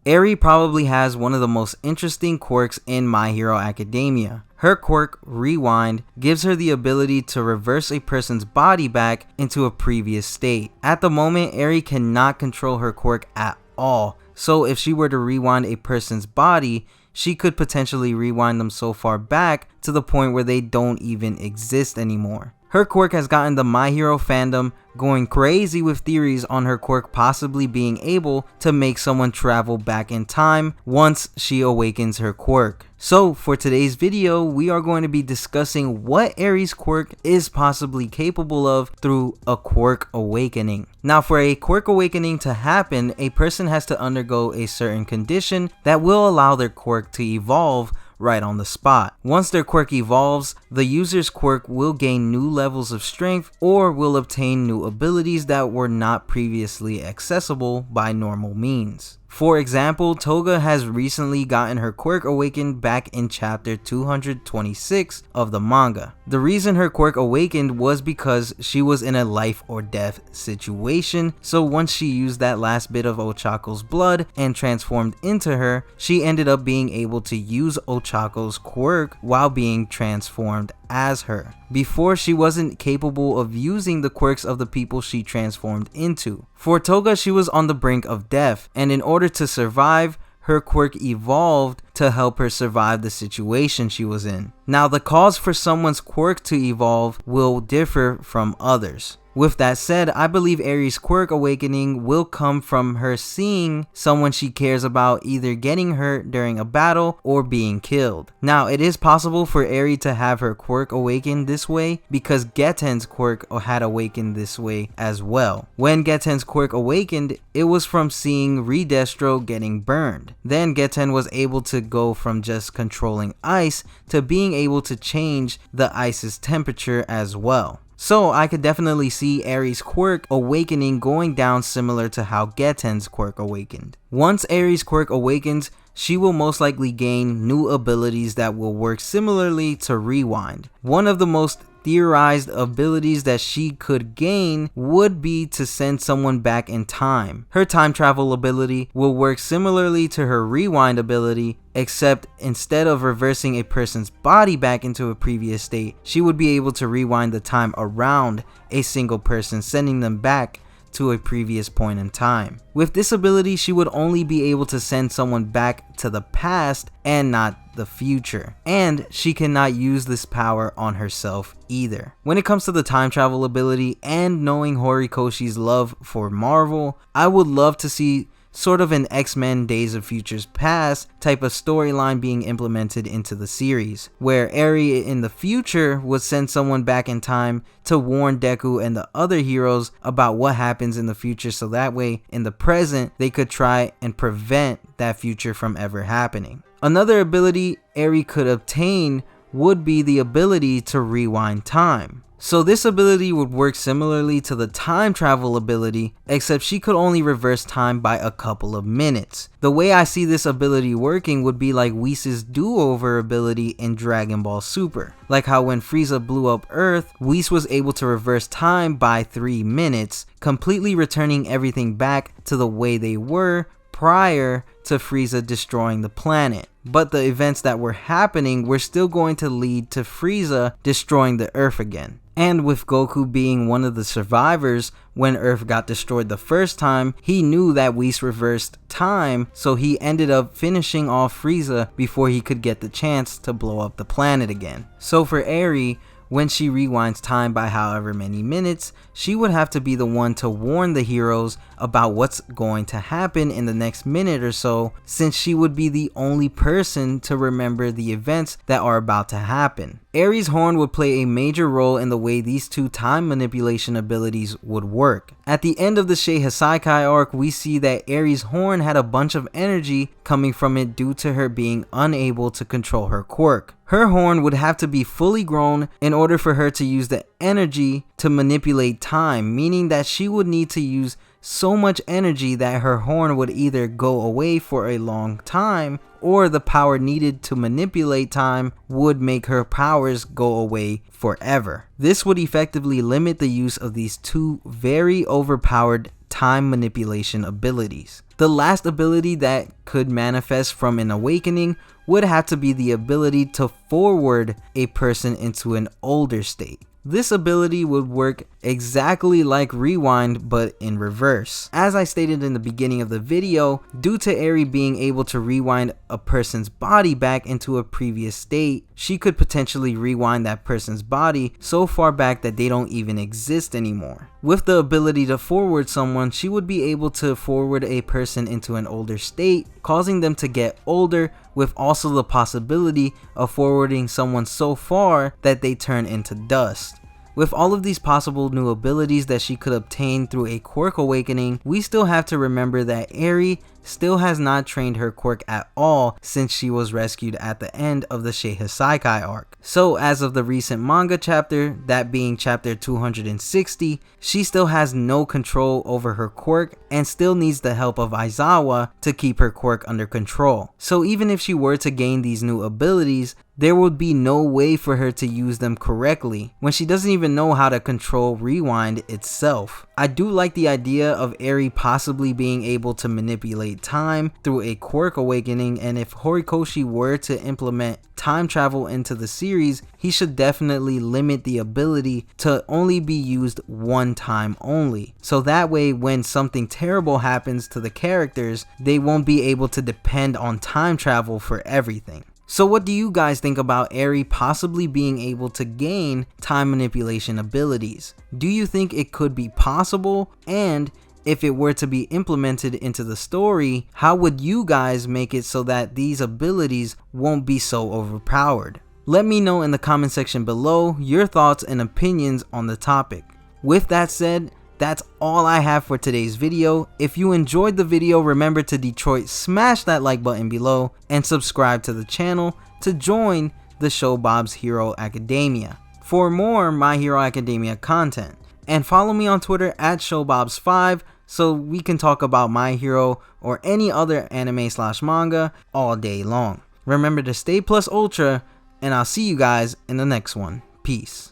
Aerie probably has one of the most interesting quirks in My Hero Academia. Her Quark Rewind gives her the ability to reverse a person's body back into a previous state. At the moment, Aerie cannot control her quirk at all, so if she were to rewind a person's body, she could potentially rewind them so far back to the point where they don't even exist anymore. Her quirk has gotten the My Hero fandom going crazy with theories on her quirk possibly being able to make someone travel back in time once she awakens her quirk. So for today's video, we are going to be discussing what Aerie's quirk is possibly capable of through a Quark Awakening. Now, for a Quark Awakening to happen, a person has to undergo a certain condition that will allow their quirk to evolve right on the spot. Once their quirk evolves, the user's quirk will gain new levels of strength or will obtain new abilities that were not previously accessible by normal means. For example, Toga has recently gotten her quirk awakened back in chapter 226 of the manga. The reason her quirk awakened was because she was in a life or death situation, so once she used that last bit of Ochako's blood and transformed into her, she ended up being able to use Ochako's quirk while being transformed as her. Before, she wasn't capable of using the quirks of the people she transformed into. For Toga, she was on the brink of death, and in order to survive, her quirk evolved to help her survive the situation she was in. Now, the cause for someone's quirk to evolve will differ from others. With that said, I believe Aerie's Quark Awakening will come from her seeing someone she cares about either getting hurt during a battle or being killed. Now, it is possible for Aerie to have her quirk awaken this way because Geten's quirk had awakened this way as well. When Geten's quirk awakened, it was from seeing Redestro getting burned. Then Geten was able to go from just controlling ice to being able to change the ice's temperature as well. So I could definitely see Aerie's quirk awakening going down similar to how Geten's quirk awakened. Once Aerie's quirk awakens, she will most likely gain new abilities that will work similarly to Rewind. One of the most theorized abilities that she could gain would be to send someone back in time. Her time travel ability will work similarly to her Rewind ability, except instead of reversing a person's body back into a previous state, she would be able to rewind the time around a single person, sending them back to a previous point in time. With this ability, she would only be able to send someone back to the past and not the future, and she cannot use this power on herself either. When it comes to the time travel ability and knowing Horikoshi's love for Marvel, I would love to see sort of an X-Men Days of Futures Past type of storyline being implemented into the series, where Aerie in the future would send someone back in time to warn Deku and the other heroes about what happens in the future, so that way in the present they could try and prevent that future from ever happening. Another ability Aerie could obtain would be the ability to rewind time. So this ability would work similarly to the time travel ability, except she could only reverse time by a couple of minutes. The way I see this ability working would be like Whis' do-over ability in Dragon Ball Super. Like how when Frieza blew up Earth, Whis was able to reverse time by 3 minutes, completely returning everything back to the way they were prior to Frieza destroying the planet. But the events that were happening were still going to lead to Frieza destroying the Earth again. And with Goku being one of the survivors when Earth got destroyed the first time, he knew that Whis reversed time, so he ended up finishing off Frieza before he could get the chance to blow up the planet again. So for Aerie, when she rewinds time by however many minutes, she would have to be the one to warn the heroes about what's going to happen in the next minute or so, since she would be the only person to remember the events that are about to happen. Aerie's horn would play a major role in the way these two time manipulation abilities would work. At the end of the Shei Hasaikai arc, we see that Aerie's horn had a bunch of energy coming from it due to her being unable to control her quirk. Her horn would have to be fully grown in order for her to use the energy to manipulate time, meaning that she would need to use so much energy that her horn would either go away for a long time, or the power needed to manipulate time would make her powers go away forever. This would effectively limit the use of these two very overpowered time manipulation abilities. The last ability that could manifest from an awakening would have to be the ability to forward a person into an older state. This ability would work exactly like Rewind, but in reverse. As I stated in the beginning of the video, due to Aerie being able to rewind a person's body back into a previous state, she could potentially rewind that person's body so far back that they don't even exist anymore. With the ability to forward someone, she would be able to forward a person into an older state, causing them to get older, with also the possibility of forwarding someone so far that they turn into dust. With all of these possible new abilities that she could obtain through a Quark Awakening, we still have to remember that Aerie still has not trained her Quark at all since she was rescued at the end of the Seikai arc. So as of the recent manga chapter, that being chapter 260, she still has no control over her Quark and still needs the help of Aizawa to keep her Quark under control. So even if she were to gain these new abilities, there would be no way for her to use them correctly when she doesn't even know how to control Rewind itself. I do like the idea of Aerie possibly being able to manipulate time through a Quark Awakening, and if Horikoshi were to implement time travel into the series, he should definitely limit the ability to only be used one time only. So that way when something terrible happens to the characters, they won't be able to depend on time travel for everything. So what do you guys think about Aerie possibly being able to gain time manipulation abilities? Do you think it could be possible? And if it were to be implemented into the story, how would you guys make it so that these abilities won't be so overpowered? Let me know in the comment section below your thoughts and opinions on the topic. With that said, that's all I have for today's video. If you enjoyed the video, remember to Detroit smash that like button below and subscribe to the channel to join the Show Bob's Hero Academia for more My Hero Academia content. And follow me on Twitter at ShowBobs5 so we can talk about My Hero or any other anime/manga all day long. Remember to stay plus ultra, and I'll see you guys in the next one. Peace.